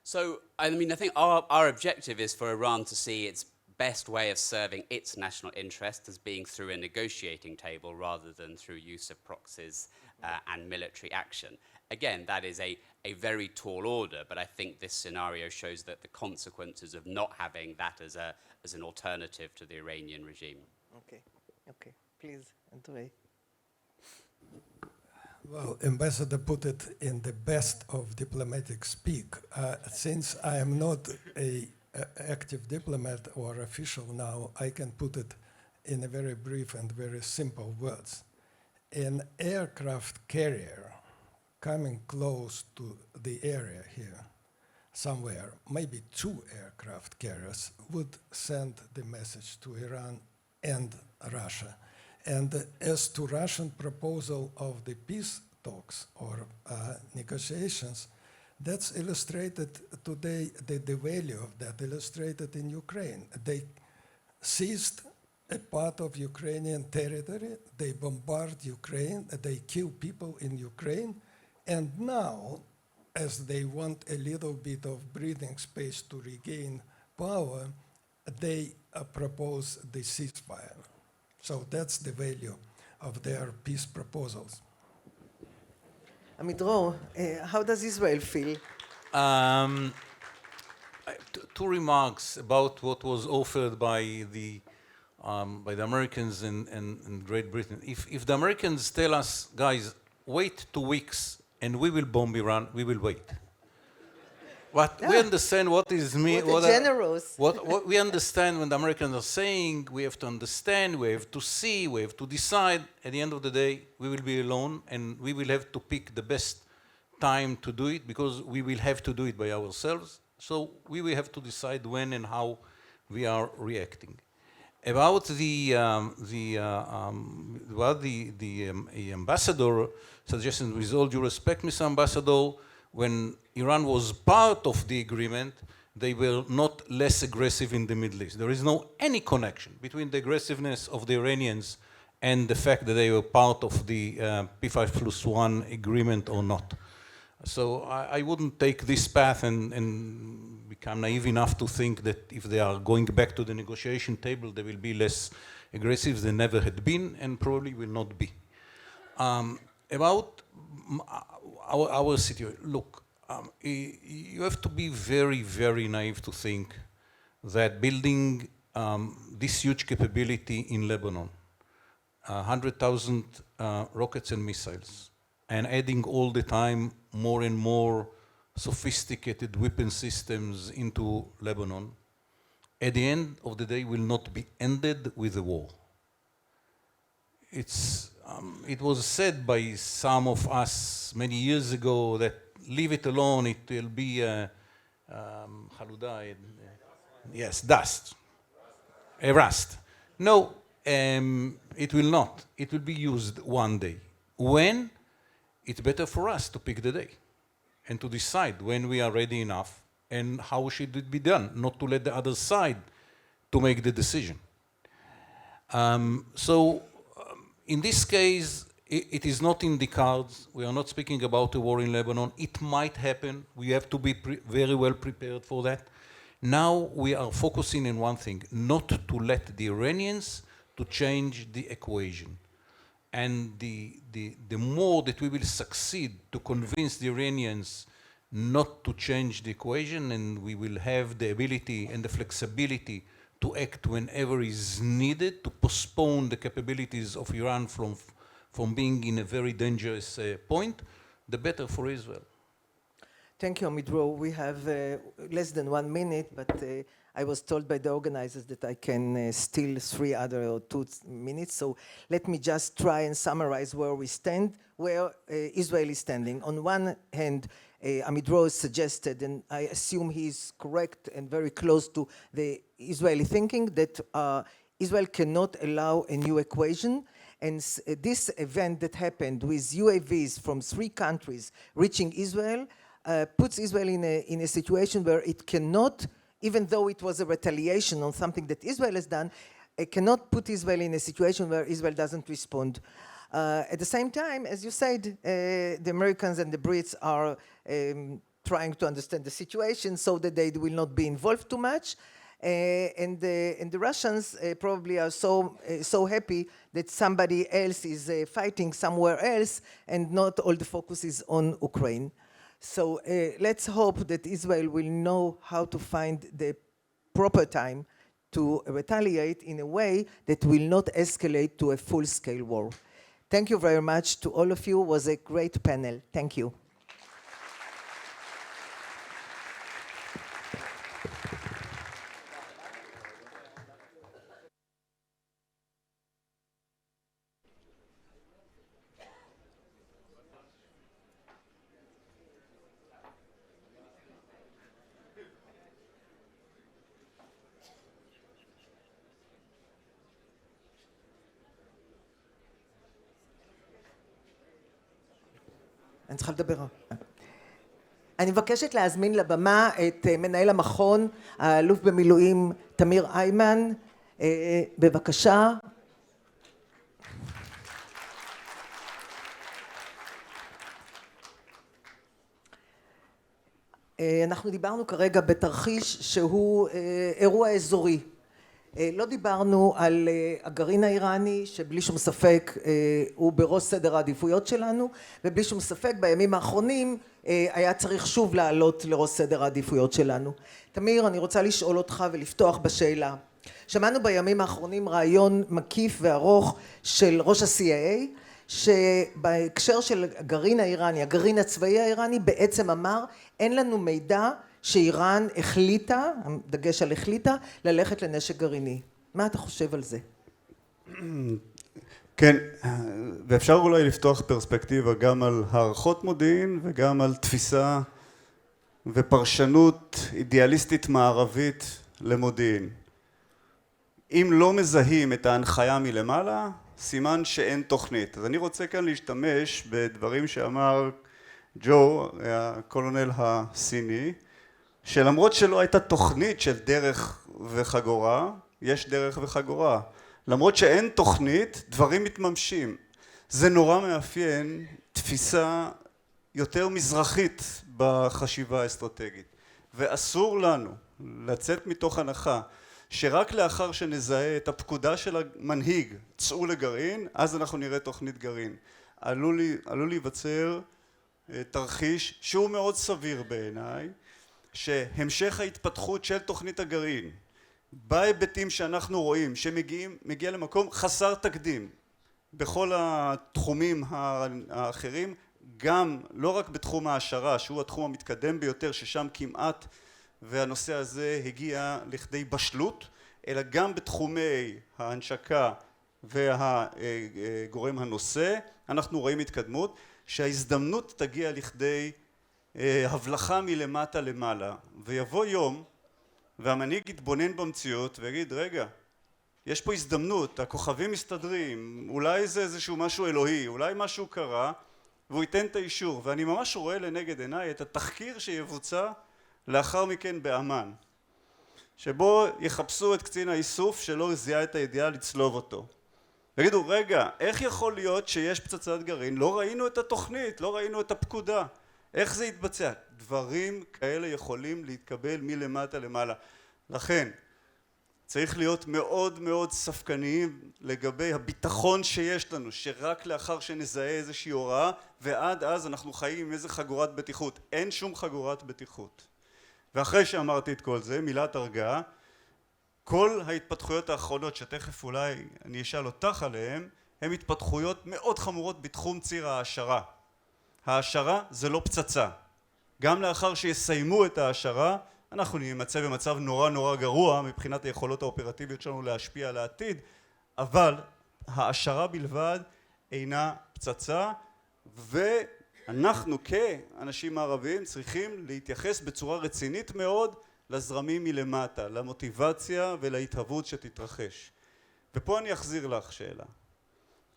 So, I mean, I think our objective is for Iran to see its best way of serving its national interest as being through a negotiating table rather than through use of proxies and military action. Again, that is a very tall order, but I think this scenario shows that the consequences of not having that as an alternative to the Iranian regime. Okay, please, Andrei. Well, Ambassador put it in the best of diplomatic speak. Since I am not an active diplomat or official now, I can put it in a very brief and very simple words. An aircraft carrier coming close to the area here, somewhere, maybe 2 aircraft carriers would send the message to Iran and Russia. And as to Russian proposal of the peace talks or negotiations, that's illustrated today, the value of that illustrated in Ukraine. They seized a part of Ukrainian territory, they bombard Ukraine, they kill people in Ukraine, and now, as they want a little bit of breathing space to regain power, they propose the ceasefire. So that's the value of their peace proposals. Amidror, how does Israel feel? Two remarks about what was offered by the Americans and Great Britain. If the Americans tell us, guys, wait 2 weeks and we will bomb Iran, we will wait. But we understand what is what we understand when the Americans are saying. We have to understand, we have to see, we have to decide. At the end of the day, we will be alone and we will have to pick the best time to do it because we will have to do it by ourselves. So we will have to decide when and how we are reacting. About the ambassador suggestion, with all due respect, Mr. Ambassador, when Iran was part of the agreement, they were not less aggressive in the Middle East. There is no any connection between the aggressiveness of the Iranians and the fact that they were part of the P5+1 agreement or not. So I wouldn't take this path and become naive enough to think that if they are going back to the negotiation table, they will be less aggressive. They never had been and probably will not be. About our situation, look, you have to be very, very naive to think that building this huge capability in Lebanon, 100,000 rockets and missiles, and adding all the time more and more sophisticated weapon systems into Lebanon, at the end of the day will not be ended with a war. It was said by some of us many years ago that leave it alone, it will be yes, dust, a rust. No, it will not. It will be used one day. When? It's better for us to pick the day and to decide when we are ready enough and how should it be done, not to let the other side to make the decision. In this case, it is not in the cards. We are not speaking about a war in Lebanon. It might happen. We have to be very well prepared for that. Now we are focusing on one thing, not to let the Iranians to change the equation. And the more that we will succeed to convince the Iranians not to change the equation, and we will have the ability and the flexibility to act whenever is needed to postpone the capabilities of Iran from being in a very dangerous point, the better for Israel. Thank you, Amidro. We have less than 1 minute, but I was told by the organizers that I can steal 3 other or 2 minutes. So let me just try and summarize where we stand, where Israel is standing. On one hand, Amidro suggested, and I assume he's correct and very close to the Israeli thinking, that Israel cannot allow a new equation. And this event that happened with UAVs from 3 countries reaching Israel puts Israel in a situation where it cannot, even though it was a retaliation on something that Israel has done, it cannot put Israel in a situation where Israel doesn't respond. At the same time, as you said, the Americans and the Brits are trying to understand the situation so that they will not be involved too much. And the Russians probably are so happy that somebody else is fighting somewhere else and not all the focus is on Ukraine. So let's hope that Israel will know how to find the proper time to retaliate in a way that will not escalate to a full-scale war. Thank you very much to all of you. It was a great panel. Thank you. אני צריכה לדבר. אני מבקשת להזמין לבמה את מנהל המכון, האלוף במילואים תמיר איימן. בבקשה. אנחנו דיברנו כרגע בתרחיש שהוא אירוע אזורי. לא דיברנו על הגרעין האיראני שבלי שום ספק הוא בראש סדר העדיפויות שלנו, ובלי שום ספק בימים האחרונים היה צריך שוב לעלות לראש סדר העדיפויות שלנו. תמיר, אני רוצה לשאול אותך ולפתוח בשאלה. שמענו בימים האחרונים רעיון מקיף וארוך של ראש ה-CIA, שבהקשר של הגרעין האיראני, הגרעין הצבאי האיראני, בעצם אמר אין לנו מידע שאיראן החליטה, דגש על החליטה, ללכת לנשק גרעיני. מה אתה חושב על זה? כן, ואפשר אולי לפתוח פרספקטיבה גם על הערכות מודיעין וגם על תפיסה ופרשנות אידיאליסטית מערבית למודיעין. אם לא מזהים את ההנחיה מלמעלה, סימן שאין תוכנית. אז אני רוצה כאן להשתמש בדברים שאמר ג'ו, הקולונל הסיני, שלמרות שלא הייתה תוכנית של דרך וחגורה, יש דרך וחגורה. למרות שאין תוכנית, דברים מתממשים. זה נורא מאפיין תפיסה יותר מזרחית בחשיבה האסטרטגית. ואסור לנו לצאת מתוך הנחה שרק לאחר שנזהה את הפקודה של המנהיג, צאו לגרעין, אז אנחנו נראה תוכנית גרעין. עלול להיווצר תרחיש שהוא מאוד סביר בעיניי, שהמשך ההתפתחות של תוכנית הגרעין, בהיבטים שאנחנו רואים, שמגיע למקום חסר תקדים בכל התחומים האחרים, גם לא רק בתחום ההעשרה, שהוא התחום המתקדם ביותר, ששם כמעט והנושא הזה הגיע לכדי בשלות, אלא גם בתחומי ההנשקה והגורם הנושא, אנחנו רואים התקדמות, שההזדמנות תגיע לכדי הבלחה מלמטה למעלה, ויבוא יום והמנהיג יתבונן במציאות ויגיד, רגע, יש פה הזדמנות, הכוכבים מסתדרים, אולי זה איזשהו משהו אלוהי, אולי משהו קרה, והוא ייתן את האישור. ואני ממש רואה לנגד עיניי את התחקיר שיבוצע לאחר מכן באמן, שבו יחפשו את קצין האיסוף שלא זיהה את הידיעה לצלוב אותו. ויגידו, רגע, איך יכול להיות שיש פצצת גרעין? לא ראינו את התוכנית, לא ראינו את הפקודה. איך זה יתבצע? דברים כאלה יכולים להתקבל מלמטה למעלה. לכן, צריך להיות מאוד מאוד ספקניים לגבי הביטחון שיש לנו, שרק לאחר שנזהה איזושהי הוראה, ועד אז אנחנו חיים עם איזה חגורת בטיחות. אין שום חגורת בטיחות. ואחרי שאמרתי את כל זה, מילת הרגעה, כל ההתפתחויות האחרונות שתכף אולי אני אשאל אותך עליהן, הן התפתחויות מאוד חמורות בתחום ציר ההעשרה. ההעשרה זה לא פצצה. גם לאחר שיסיימו את ההעשרה, אנחנו נמצא במצב נורא נורא גרוע מבחינת היכולות האופרטיביות שלנו להשפיע על העתיד, אבל ההעשרה בלבד אינה פצצה, ואנחנו כאנשים ערבים צריכים להתייחס בצורה רצינית מאוד לזרמים מלמטה, למוטיבציה ולהתהוות שתתרחש. ופה אני אחזיר לך שאלה.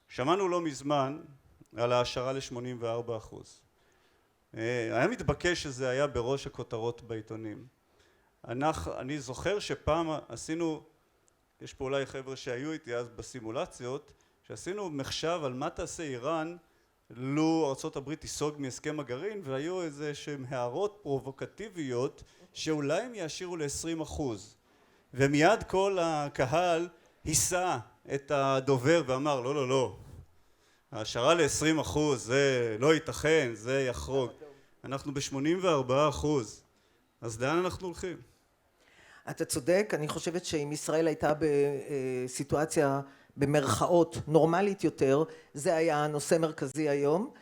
שמענו לא מזמן על ההעשרה ל-84%. היה מתבקש שזה היה בראש הכותרות בעיתונים. אני זוכר שפעם עשינו, יש פה אולי חבר'ה שהיו איתי אז בסימולציות, שעשינו מחשב על מה תעשה איראן לו ארצות הברית תיסוג מהסכם הגרעין, והיו איזה שהן הערות פרובוקטיביות שאולי הם יאשירו ל-20%. ומיד כל הקהל היסה את הדובר ואמר, לא, לא, לא. ההשערה ל-20% זה לא ייתכן, זה יחרוג. אנחנו ב-84%. אז לאן אנחנו הולכים? אתה צודק, אני חושבת שאם ישראל הייתה בסיטואציה במרכאות נורמלית יותר, זה היה נושא מרכזי היום,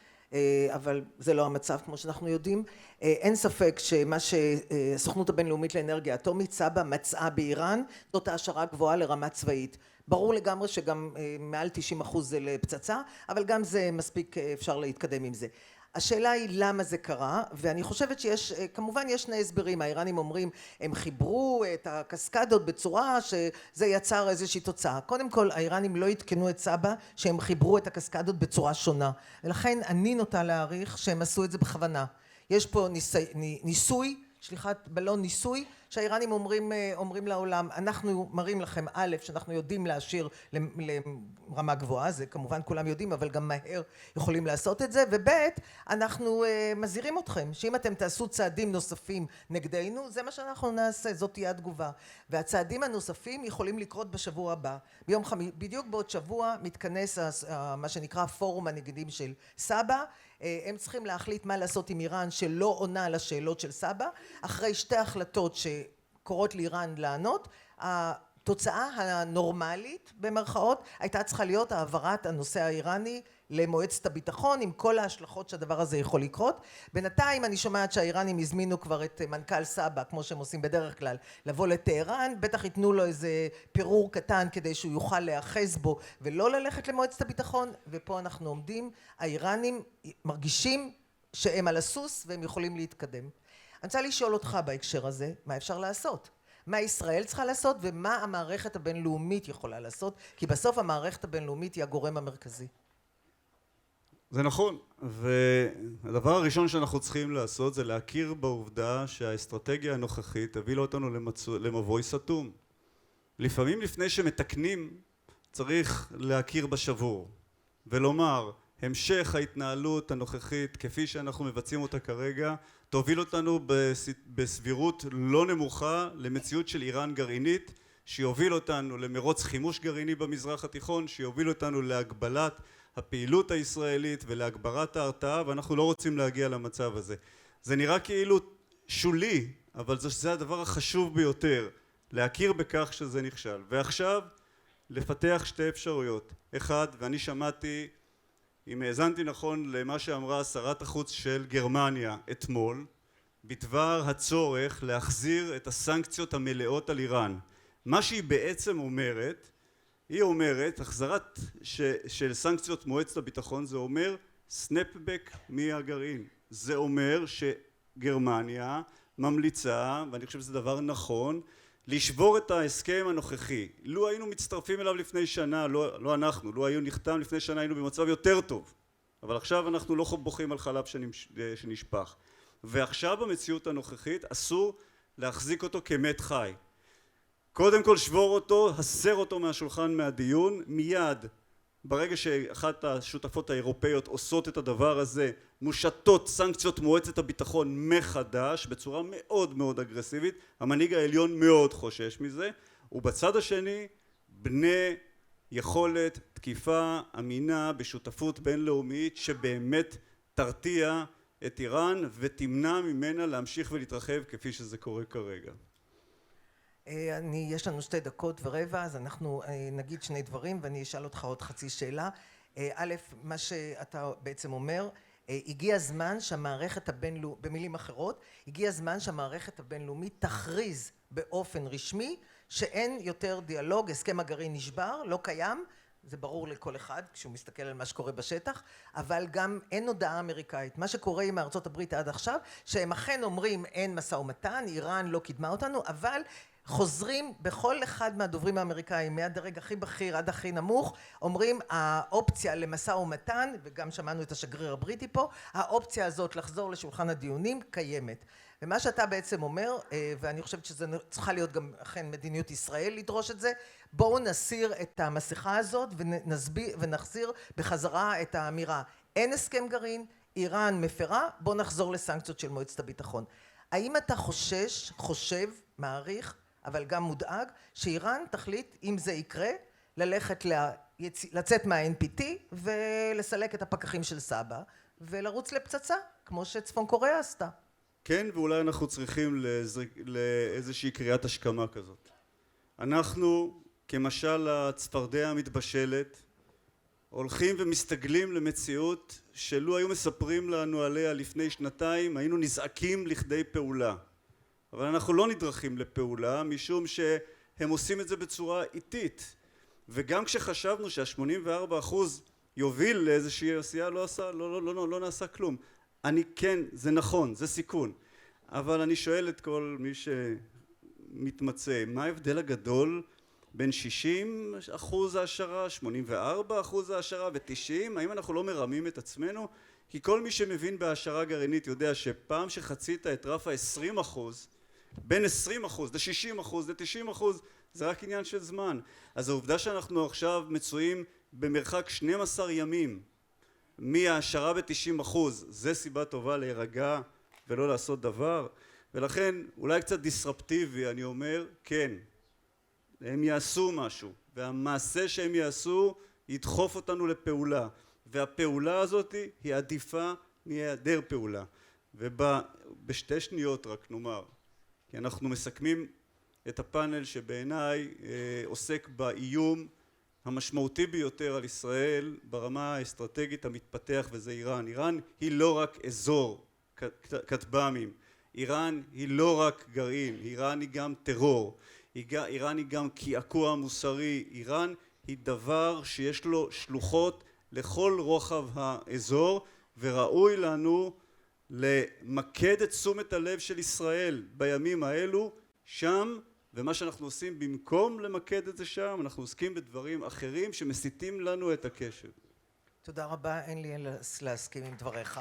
אבל זה לא המצב כמו שאנחנו יודעים. אין ספק שמה שהסוכנות הבינלאומית לאנרגיה אטומית סבא מצאה באיראן, זאת העשרה גבוהה לרמה צבאית. ברור לגמרי שגם מעל 90% זה לפצצה, אבל גם זה מספיק אפשר להתקדם עם זה. השאלה היא למה זה קרה, ואני חושבת שיש, כמובן יש שני הסברים. האיראנים אומרים, הם חיברו את הקסקדות בצורה שזה יצר איזושהי תוצאה. קודם כל, האיראנים לא התקנו את סבא שהם חיברו את הקסקדות בצורה שונה, ולכן אני נוטה להעריך שהם עשו את זה בכוונה. יש פה ניסוי, שליחת בלון ניסוי, שהאיראנים אומרים לעולם, אנחנו מראים לכם א', שאנחנו יודעים להשאיר לרמה גבוהה, זה כמובן כולם יודעים, אבל גם מהר יכולים לעשות את זה, וב' אנחנו מזהירים אתכם, שאם אתם תעשו צעדים נוספים נגדנו, זה מה שאנחנו נעשה, זאת תהיה התגובה. והצעדים הנוספים יכולים לקרות בשבוע הבא. ביום חמישי, בדיוק בעוד שבוע, מתכנס מה שנקרא פורום הנגידים של סבא, הם צריכים להחליט מה לעשות עם איראן שלא עונה על השאלות של סבא. אחרי שתי החלטות שקורות לאיראן לענות, התוצאה הנורמלית במרכאות הייתה צריכה להיות העברת הנושא האיראני למועצת הביטחון עם כל ההשלכות שהדבר הזה יכול לקרות. בינתיים אני שומעת שהאיראנים הזמינו כבר את מנכ"ל סבא, כמו שהם עושים בדרך כלל, לבוא לטהרן, בטח ייתנו לו איזה פירור קטן כדי שהוא יוכל להיאחז בו ולא ללכת למועצת הביטחון, ופה אנחנו עומדים, האיראנים מרגישים שהם על הסוס והם יכולים להתקדם. אני רוצה לשאול אותך בהקשר הזה, מה אפשר לעשות? מה ישראל צריכה לעשות ומה המערכת הבינלאומית יכולה לעשות? כי בסוף המערכת הבינלאומית היא הגורם המרכזי. זה נכון, והדבר הראשון שאנחנו צריכים לעשות זה להכיר בעובדה שהאסטרטגיה הנוכחית הביאה אותנו למבוי סתום. לפעמים לפני שמתקנים צריך להכיר בשבור ולומר המשך ההתנהלות הנוכחית כפי שאנחנו מבצעים אותה כרגע תוביל אותנו בסבירות לא נמוכה למציאות של איראן גרעינית, שיוביל אותנו למרוץ חימוש גרעיני במזרח התיכון, שיוביל אותנו להגבלת הפעילות הישראלית ולהגברת ההרתעה, ואנחנו לא רוצים להגיע למצב הזה. זה נראה כאילו שולי, אבל זה הדבר החשוב ביותר, להכיר בכך שזה נכשל. ועכשיו לפתח שתי אפשרויות. אחד, ואני שמעתי אם האזנתי נכון למה שאמרה שרת החוץ של גרמניה אתמול, בדבר הצורך להחזיר את הסנקציות המלאות על איראן. מה שהיא בעצם אומרת, היא אומרת, החזרת של סנקציות מועצת הביטחון, זה אומר סנפבק מהגרעין. זה אומר שגרמניה ממליצה, ואני חושב שזה דבר נכון, לשבור את ההסכם הנוכחי. לו היינו מצטרפים אליו לפני שנה, לא אנחנו, לו היו נחתם לפני שנה, היינו במצב יותר טוב. אבל עכשיו אנחנו לא בוכים על חלב שנשפך. ועכשיו במציאות הנוכחית אסור להחזיק אותו כמת חי. קודם כל שבור אותו, הסר אותו מהשולחן מהדיון, מיד ברגע שאחת השותפות האירופאיות עושות את הדבר הזה, מושתות סנקציות מועצת הביטחון מחדש בצורה מאוד מאוד אגרסיבית, המנהיג העליון מאוד חושש מזה, ובצד השני בני יכולת תקיפה אמינה בשותפות בינלאומית שבאמת תרתיע את איראן ותמנע ממנה להמשיך ולהתרחב כפי שזה קורה כרגע. יש לנו 2 דקות ורבע, אז אנחנו נגיד 2 דברים ואני אשאל אותך עוד חצי שאלה. א', מה שאתה בעצם אומר, הגיע הזמן שהמערכת הבינלאומית, במילים אחרות, הגיע הזמן שהמערכת הבינלאומית תכריז באופן רשמי שאין יותר דיאלוג, הסכם הגרעין נשבר, לא קיים, זה ברור לכל אחד כשהוא מסתכל על מה שקורה בשטח, אבל גם אין הודעה אמריקאית. מה שקורה עם ארצות הברית עד עכשיו, שהם אכן אומרים אין משא ומתן, איראן לא קידמה אותנו, אבל חוזרים בכל אחד מהדוברים האמריקאים, מהדרג הכי בכיר עד הכי נמוך, אומרים האופציה למשא ומתן, וגם שמענו את השגריר הבריטי פה, האופציה הזאת לחזור לשולחן הדיונים קיימת. ומה שאתה בעצם אומר, ואני חושבת שזה צריכה להיות גם אכן מדיניות ישראל לדרוש את זה, בואו נסיר את המסכה הזאת ונחזיר בחזרה את האמירה, אין הסכם גרעין, איראן מפרה, בואו נחזור לסנקציות של מועצת הביטחון. האם אתה חושב, מעריך, אבל גם מודאג, שאיראן תחליט, אם זה יקרה, ללכת לצאת מה-NPT ולסלק את הפקחים של סבא, ולרוץ לפצצה, כמו שצפון קוריאה עשתה? כן, ואולי אנחנו צריכים לאיזושהי קריאת השכמה כזאת. אנחנו, כמשל הצפרדע המתבשלת, הולכים ומסתגלים למציאות שלו היו מספרים לנו עליה לפני שנתיים, היינו נזעקים לכדי פעולה. אבל אנחנו לא נדרכים לפעולה, משום שהם עושים את זה בצורה איטית. וגם כשחשבנו שה-84% יוביל לאיזושהי עשייה, לא נעשה כלום. כן, זה נכון, זה סיכון. אבל אני שואל את כל מי שמתמצא, מה ההבדל הגדול בין 60% העשרה, 84% העשרה ו-90%? האם אנחנו לא מרמים את עצמנו? כי כל מי שמבין בהעשרה גרעינית יודע שפעם שחצית את רף ה-20%, בין 20% ל-60% ל-90% זה רק עניין של זמן. אז העובדה שאנחנו עכשיו מצויים במרחק 12 ימים מהעשרה ב-90%, זה סיבה טובה להירגע ולא לעשות דבר. ולכן אולי קצת דיסרפטיבי אני אומר, כן, הם יעשו משהו, והמעשה שהם יעשו ידחוף אותנו לפעולה, והפעולה הזאת היא עדיפה מהיעדר פעולה. ובשתי שניות רק נאמר, כי אנחנו מסכמים את הפאנל שבעיניי עוסק באיום המשמעותי ביותר על ישראל ברמה האסטרטגית המתפתח, וזה איראן. איראן היא לא רק אזור כטב"מים, איראן היא לא רק גרעין, איראן היא גם טרור, איראן היא גם קעקוע מוסרי, איראן היא דבר שיש לו שלוחות לכל רוחב האזור, וראוי לנו למקד את תשומת הלב של ישראל בימים האלו שם, ומה שאנחנו עושים במקום למקד את זה שם, אנחנו עוסקים בדברים אחרים שמסיטים לנו את הקשב. תודה רבה, אין לי אלא להסכים עם דבריך.